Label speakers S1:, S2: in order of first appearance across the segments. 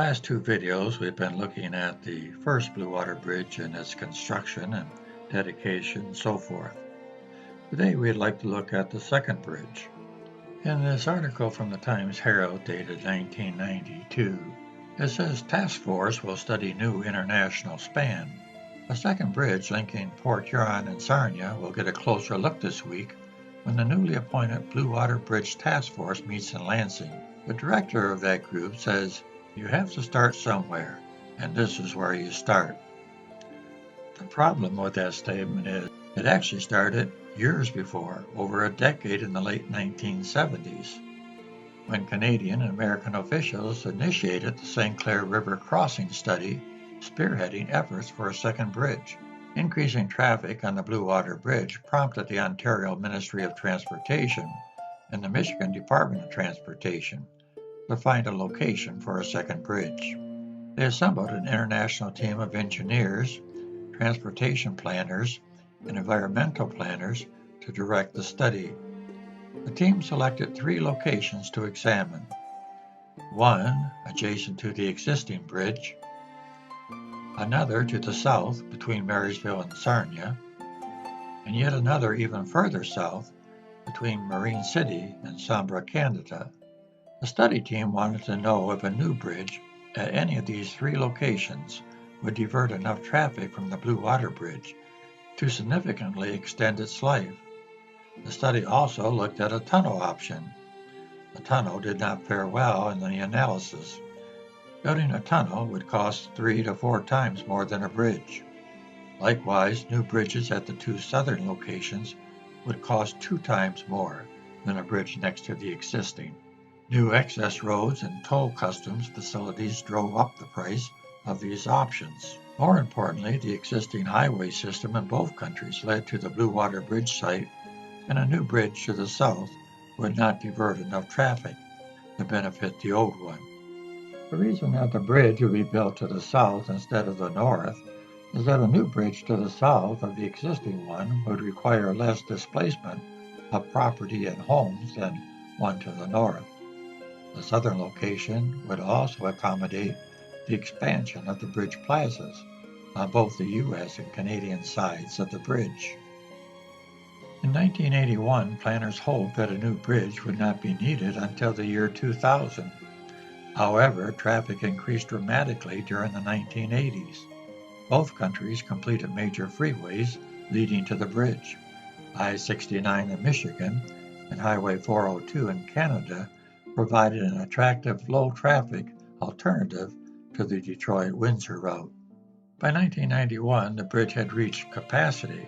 S1: last two videos, we've been looking at the first Blue Water Bridge and its construction and dedication and so forth. Today, we'd like to look at the second bridge. In this article from the Times-Herald dated 1992, it says task force will study new international span. A second bridge linking Port Huron and Sarnia will get a closer look this week when the newly appointed Blue Water Bridge Task Force meets in Lansing. The director of that group says, "You have to start somewhere, and this is where you start." The problem with that statement is it actually started years before, over a decade in the late 1970s, when Canadian and American officials initiated the St. Clair River Crossing Study, spearheading efforts for a second bridge. Increasing traffic on the Blue Water Bridge prompted the Ontario Ministry of Transportation and the Michigan Department of Transportation to find a location for a second bridge. They assembled an international team of engineers, transportation planners, and environmental planners to direct the study. The team selected three locations to examine. One adjacent to the existing bridge, another to the south between Marysville and Sarnia, and yet another even further south between Marine City and Sombra, Canada. The study team wanted to know if a new bridge at any of these three locations would divert enough traffic from the Blue Water Bridge to significantly extend its life. The study also looked at a tunnel option. The tunnel did not fare well in the analysis. Building a tunnel would cost 3 to 4 times more than a bridge. Likewise, new bridges at the two southern locations would cost 2 times more than a bridge next to the existing. New access roads and toll customs facilities drove up the price of these options. More importantly, the existing highway system in both countries led to the Blue Water Bridge site, and a new bridge to the south would not divert enough traffic to benefit the old one. The reason that the bridge would be built to the south instead of the north is that a new bridge to the south of the existing one would require less displacement of property and homes than one to the north. The southern location would also accommodate the expansion of the bridge plazas on both the U.S. and Canadian sides of the bridge. In 1981, planners hoped that a new bridge would not be needed until the year 2000. However, traffic increased dramatically during the 1980s. Both countries completed major freeways leading to the bridge. I-69 in Michigan and Highway 402 in Canada provided an attractive low-traffic alternative to the Detroit-Windsor route. By 1991, the bridge had reached capacity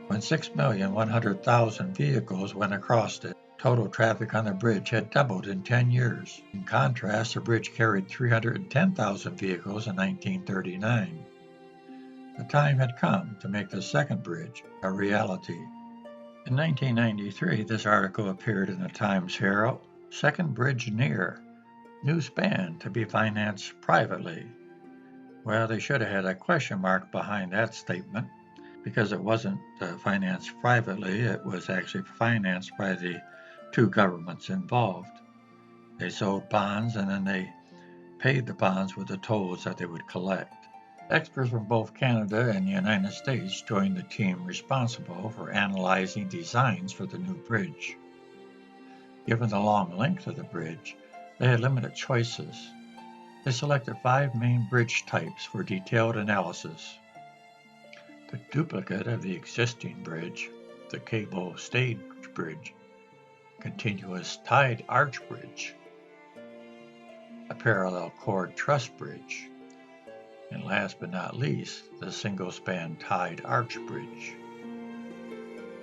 S1: when 6,100,000 vehicles went across it. Total traffic on the bridge had doubled in 10 years. In contrast, the bridge carried 310,000 vehicles in 1939. The time had come to make the second bridge a reality. In 1993, this article appeared in the Times-Herald. Second bridge near. New span to be financed privately. Well, they should have had a question mark behind that statement because it wasn't financed privately. It was actually financed by the two governments involved. They sold bonds and then they paid the bonds with the tolls that they would collect. Experts from both Canada and the United States joined the team responsible for analyzing designs for the new bridge. Given the long length of the bridge, they had limited choices. They selected 5 main bridge types for detailed analysis. The duplicate of the existing bridge, the cable stayed bridge, continuous tied arch bridge, a parallel chord truss bridge, and last but not least, the single-span tied arch bridge.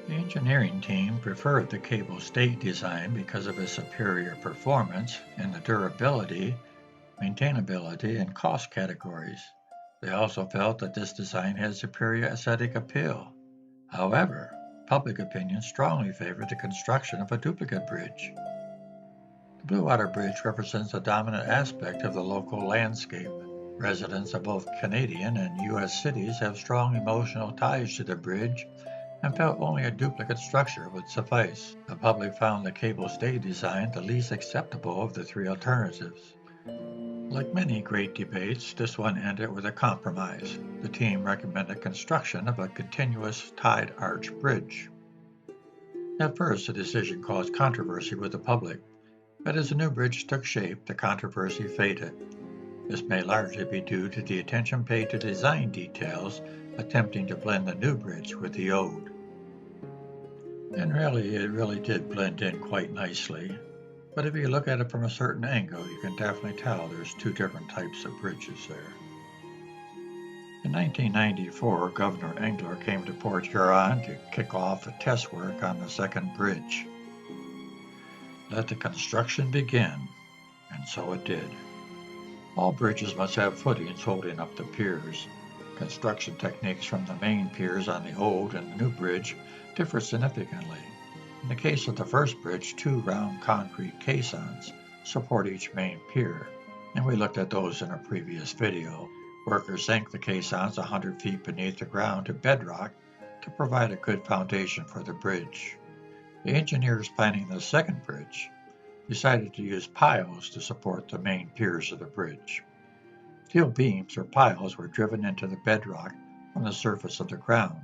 S1: The engineering team preferred the cable stayed design because of its superior performance in the durability, maintainability, and cost categories. They also felt that this design had superior aesthetic appeal. However, public opinion strongly favored the construction of a duplicate bridge. The Blue Water Bridge represents a dominant aspect of the local landscape. Residents of both Canadian and U.S. cities have strong emotional ties to the bridge and felt only a duplicate structure would suffice. The public found the cable stay design the least acceptable of the three alternatives. Like many great debates, this one ended with a compromise. The team recommended construction of a continuous tide arch bridge. At first, the decision caused controversy with the public, but as the new bridge took shape, the controversy faded. This may largely be due to the attention paid to design details, attempting to blend the new bridge with the old. And really, it really did blend in quite nicely. But if you look at it from a certain angle, you can definitely tell there's two different types of bridges there. In 1994, Governor Engler came to Port Huron to kick off the test work on the second bridge. Let the construction begin, and so it did. All bridges must have footings holding up the piers. Construction techniques from the main piers on the old and the new bridge differ significantly. In the case of the first bridge, two round concrete caissons support each main pier, and we looked at those in a previous video. Workers sank the caissons 100 feet beneath the ground to bedrock to provide a good foundation for the bridge. The engineers planning the second bridge decided to use piles to support the main piers of the bridge. Steel beams or piles were driven into the bedrock from the surface of the ground.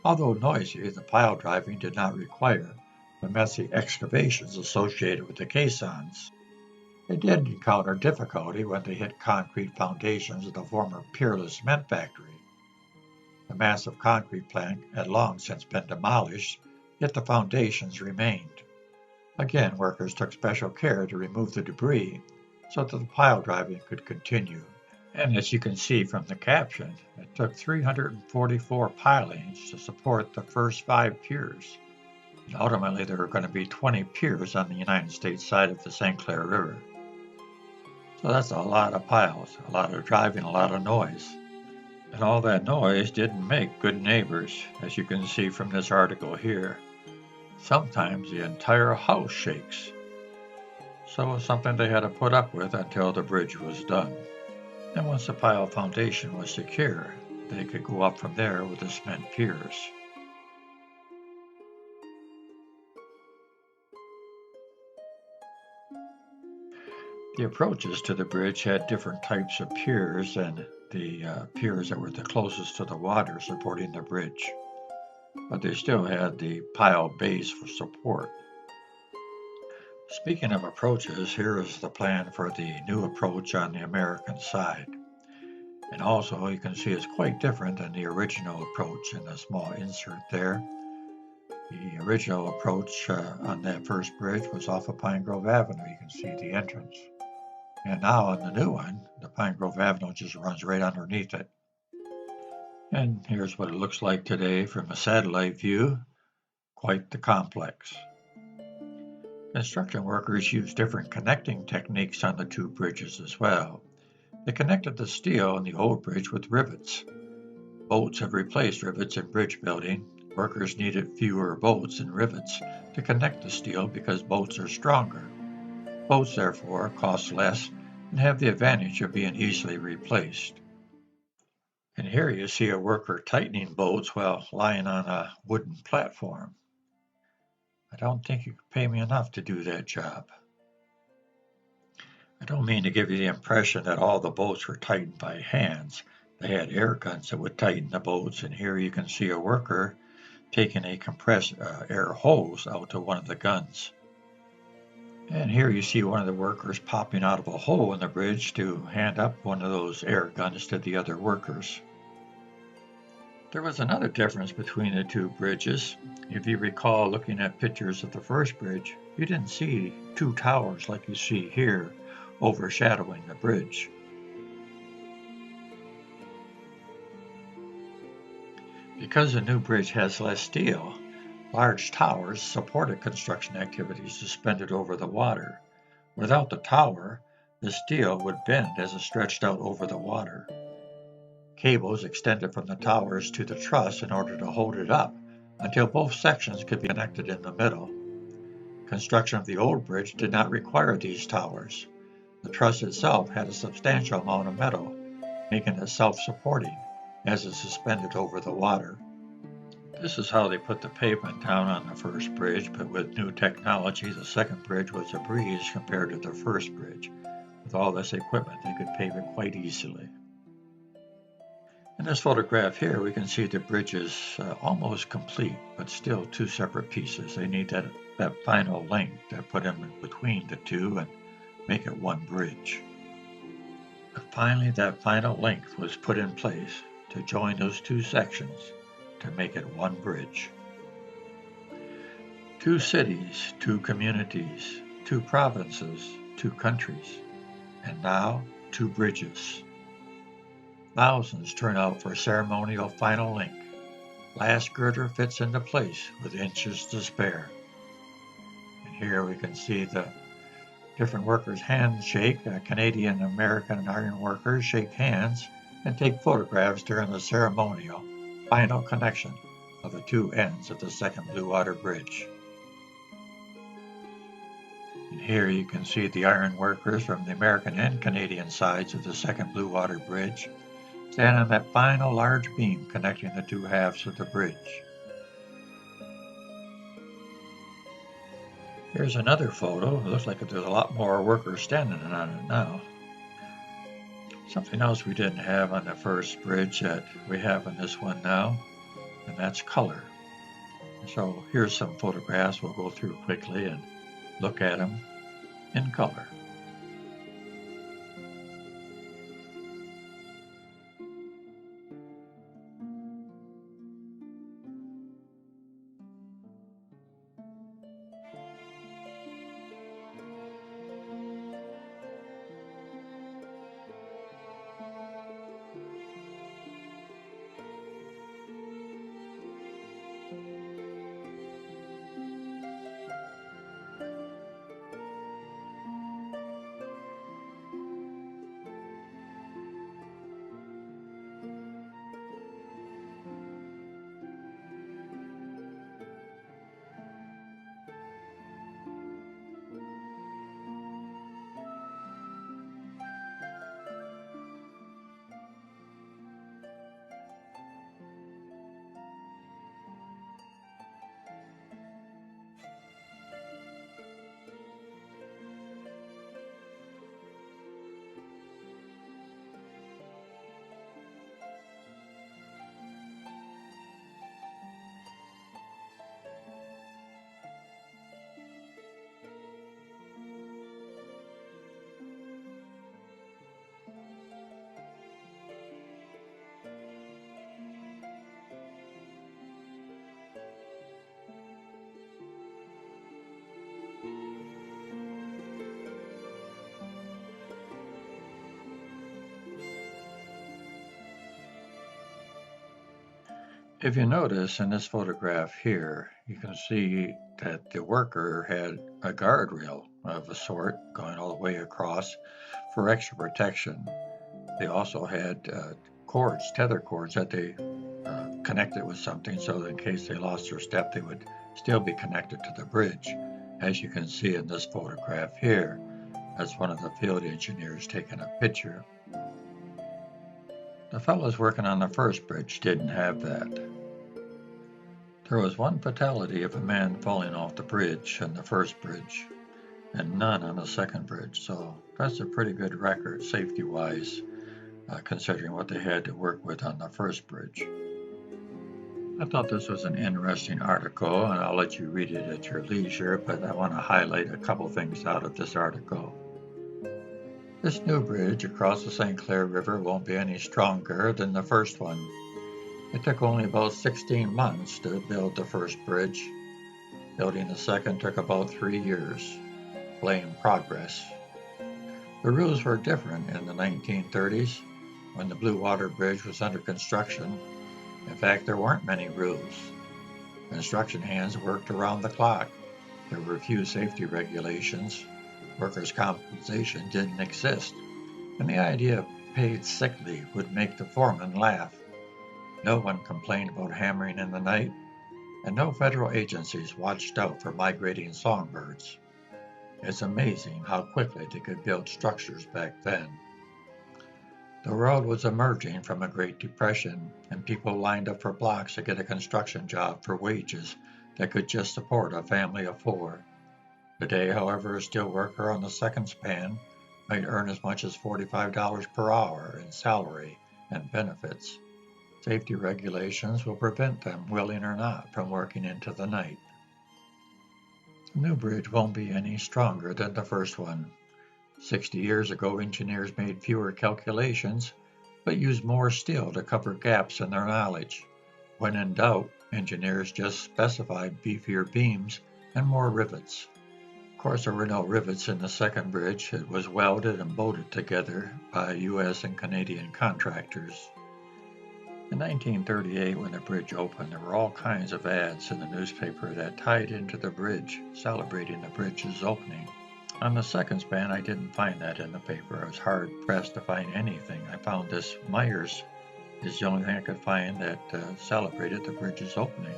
S1: Although noisy, the pile driving did not require the messy excavations associated with the caissons. They did encounter difficulty when they hit concrete foundations of the former Peerless Cement Factory. The massive concrete plant had long since been demolished, yet the foundations remained. Again, workers took special care to remove the debris so that the pile driving could continue. And as you can see from the caption, it took 344 pilings to support the first 5 piers. And ultimately, there were going to be 20 piers on the United States side of the St. Clair River. So that's a lot of piles, a lot of driving, a lot of noise. And all that noise didn't make good neighbors, as you can see from this article here. Sometimes the entire house shakes. So it was something they had to put up with until the bridge was done. And once the pile foundation was secure, they could go up from there with the cement piers. The approaches to the bridge had different types of piers, and the piers that were the closest to the water supporting the bridge. But they still had the pile base for support. Speaking of approaches, here is the plan for the new approach on the American side. And also you can see it's quite different than the original approach in the small insert there. The original approach on that first bridge was off of Pine Grove Avenue. You can see the entrance. And now on the new one, the Pine Grove Avenue just runs right underneath it. And here's what it looks like today from a satellite view. Quite the complex. Construction workers use different connecting techniques on the two bridges as well. They connected the steel on the old bridge with rivets. Bolts have replaced rivets in bridge building. Workers needed fewer bolts and rivets to connect the steel because bolts are stronger. Bolts, therefore, cost less and have the advantage of being easily replaced. And here you see a worker tightening bolts while lying on a wooden platform. I don't think you could pay me enough to do that job. I don't mean to give you the impression that all the bolts were tightened by hands. They had air guns that would tighten the bolts, and here you can see a worker taking a compressed air hose out to one of the guns. And here you see one of the workers popping out of a hole in the bridge to hand up one of those air guns to the other workers. There was another difference between the two bridges. If you recall looking at pictures of the first bridge, you didn't see two towers like you see here overshadowing the bridge. Because the new bridge has less steel, large towers supported construction activities suspended over the water. Without the tower, the steel would bend as it stretched out over the water. Cables extended from the towers to the truss in order to hold it up until both sections could be connected in the middle. Construction of the old bridge did not require these towers. The truss itself had a substantial amount of metal, making it self-supporting as it suspended over the water. This is how they put the pavement down on the first bridge, but with new technology, the second bridge was a breeze compared to the first bridge. With all this equipment, they could pave it quite easily. In this photograph here, we can see the bridge is almost complete, but still two separate pieces. They need that final link to put in between the two and make it one bridge. But finally, that final link was put in place to join those two sections to make it one bridge. Two cities, two communities, two provinces, two countries, and now two bridges. Thousands turn out for ceremonial final link. Last girder fits into place with inches to spare. And here we can see the different workers' handshake. Canadian American iron workers shake hands and take photographs during the ceremonial final connection of the two ends of the second Blue Water Bridge. And here you can see the iron workers from the American and Canadian sides of the second Blue Water Bridge stand on that final large beam connecting the two halves of the bridge. Here's another photo. It looks like there's a lot more workers standing on it now. Something else we didn't have on the first bridge that we have on this one now, and that's color. So here's some photographs we'll go through quickly and look at them in color. If you notice in this photograph here, you can see that the worker had a guardrail of a sort going all the way across for extra protection. They also had tether cords that they connected with something so that in case they lost their step, they would still be connected to the bridge. As you can see in this photograph here, that's one of the field engineers taking a picture. The fellows working on the first bridge didn't have that. There was one fatality of a man falling off the bridge on the first bridge, and none on the second bridge, so that's a pretty good record safety-wise, considering what they had to work with on the first bridge. I thought this was an interesting article, and I'll let you read it at your leisure, but I want to highlight a couple things out of this article. This new bridge across the St. Clair River won't be any stronger than the first one. It took only about 16 months to build the first bridge. Building the second took about 3 years. Blame progress. The rules were different in the 1930s when the Blue Water Bridge was under construction. In fact, there weren't many rules. Construction hands worked around the clock. There were few safety regulations. Workers' compensation didn't exist, and the idea of paid sick leave would make the foreman laugh. No one complained about hammering in the night, and no federal agencies watched out for migrating songbirds. It's amazing how quickly they could build structures back then. The world was emerging from a Great Depression, and people lined up for blocks to get a construction job for wages that could just support a family of 4. Today, however, a steel worker on the second span might earn as much as $45 per hour in salary and benefits. Safety regulations will prevent them, willing or not, from working into the night. The new bridge won't be any stronger than the first one. 60 years ago, engineers made fewer calculations, but used more steel to cover gaps in their knowledge. When in doubt, engineers just specified beefier beams and more rivets. Of course, there were no rivets in the second bridge. It was welded and bolted together by U.S. and Canadian contractors. In 1938, when the bridge opened, there were all kinds of ads in the newspaper that tied into the bridge, celebrating the bridge's opening. On the second span, I didn't find that in the paper. I was hard-pressed to find anything. I found this Myers is the only thing I could find that celebrated the bridge's opening.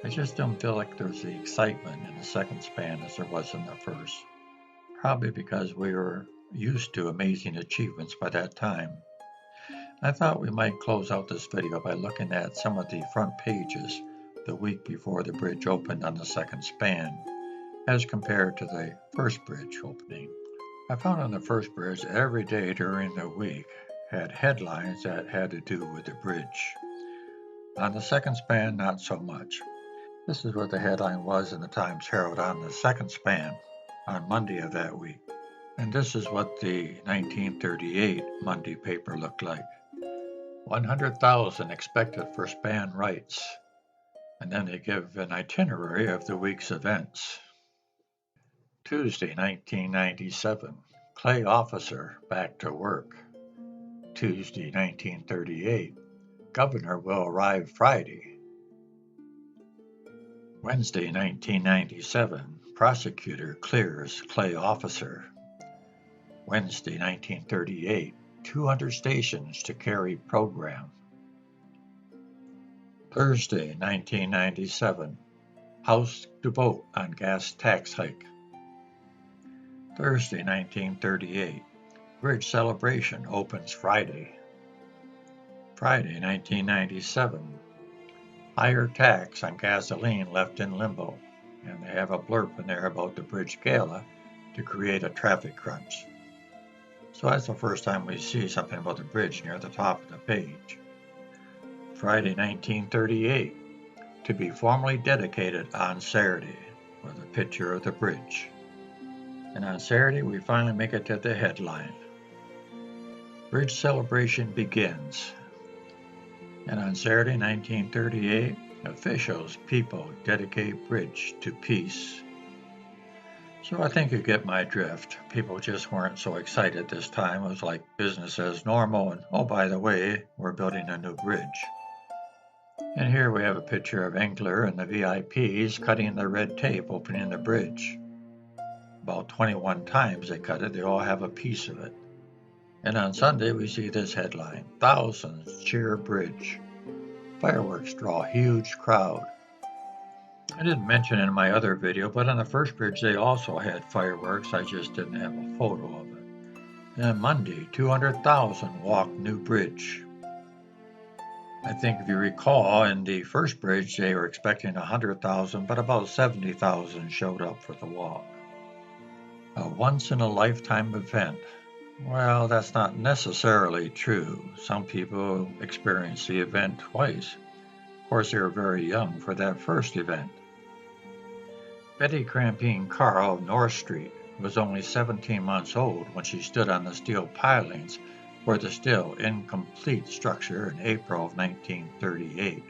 S1: I just don't feel like there was the excitement in the second span as there was in the first. Probably because we were used to amazing achievements by that time. I thought we might close out this video by looking at some of the front pages the week before the bridge opened on the second span, as compared to the first bridge opening. I found on the first bridge every day during the week had headlines that had to do with the bridge. On the second span, not so much. This is what the headline was in the Times Herald on the second span on Monday of that week. And this is what the 1938 Monday paper looked like. 100,000 expected for span rights. And then they give an itinerary of the week's events. Tuesday, 1997, Clay officer back to work. Tuesday, 1938, governor will arrive Friday. Wednesday, 1997, prosecutor clears Clay officer. Wednesday, 1938, 200 stations to carry program. Thursday, 1997, House to vote on gas tax hike. Thursday, 1938, bridge celebration opens Friday. Friday, 1997, higher tax on gasoline left in limbo, and they have a blurb in there about the bridge gala to create a traffic crunch. So that's the first time we see something about the bridge near the top of the page. Friday, 1938, to be formally dedicated on Saturday, with a picture of the bridge. And on Saturday, we finally make it to the headline. Bridge celebration begins. And on Saturday, 1938, officials, people dedicate bridge to peace. So I think you get my drift. People just weren't so excited this time. It was like business as normal, and oh, by the way, we're building a new bridge. And here we have a picture of Engler and the VIPs cutting the red tape opening the bridge. About 21 times they cut it, they all have a piece of it. And on Sunday we see this headline, thousands cheer bridge. Fireworks draw huge crowd. I didn't mention in my other video, but on the first bridge they also had fireworks, I just didn't have a photo of it. And Monday, 200,000 walk new bridge. I think if you recall, in the first bridge they were expecting 100,000, but about 70,000 showed up for the walk. A once-in-a-lifetime event. Well, that's not necessarily true. Some people experience the event twice. Of course, they were very young for that first event. Betty Crampine Carl of North Street was only 17 months old when she stood on the steel pilings for the still incomplete structure in April of 1938.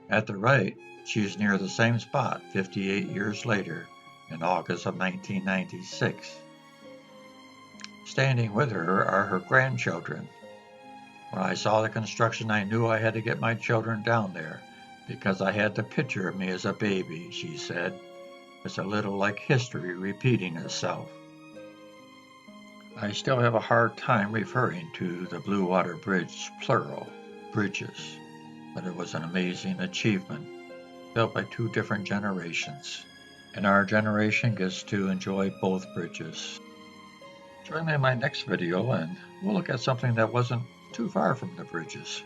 S1: At the right, she's near the same spot 58 years later, in August of 1996. Standing with her are her grandchildren. When I saw the construction, I knew I had to get my children down there because I had the picture of me as a baby, she said. It's a little like history repeating itself. I still have a hard time referring to the Blue Water Bridge, plural, bridges, but it was an amazing achievement, built by two different generations. And our generation gets to enjoy both bridges. Join me in my next video and we'll look at something that wasn't too far from the bridges.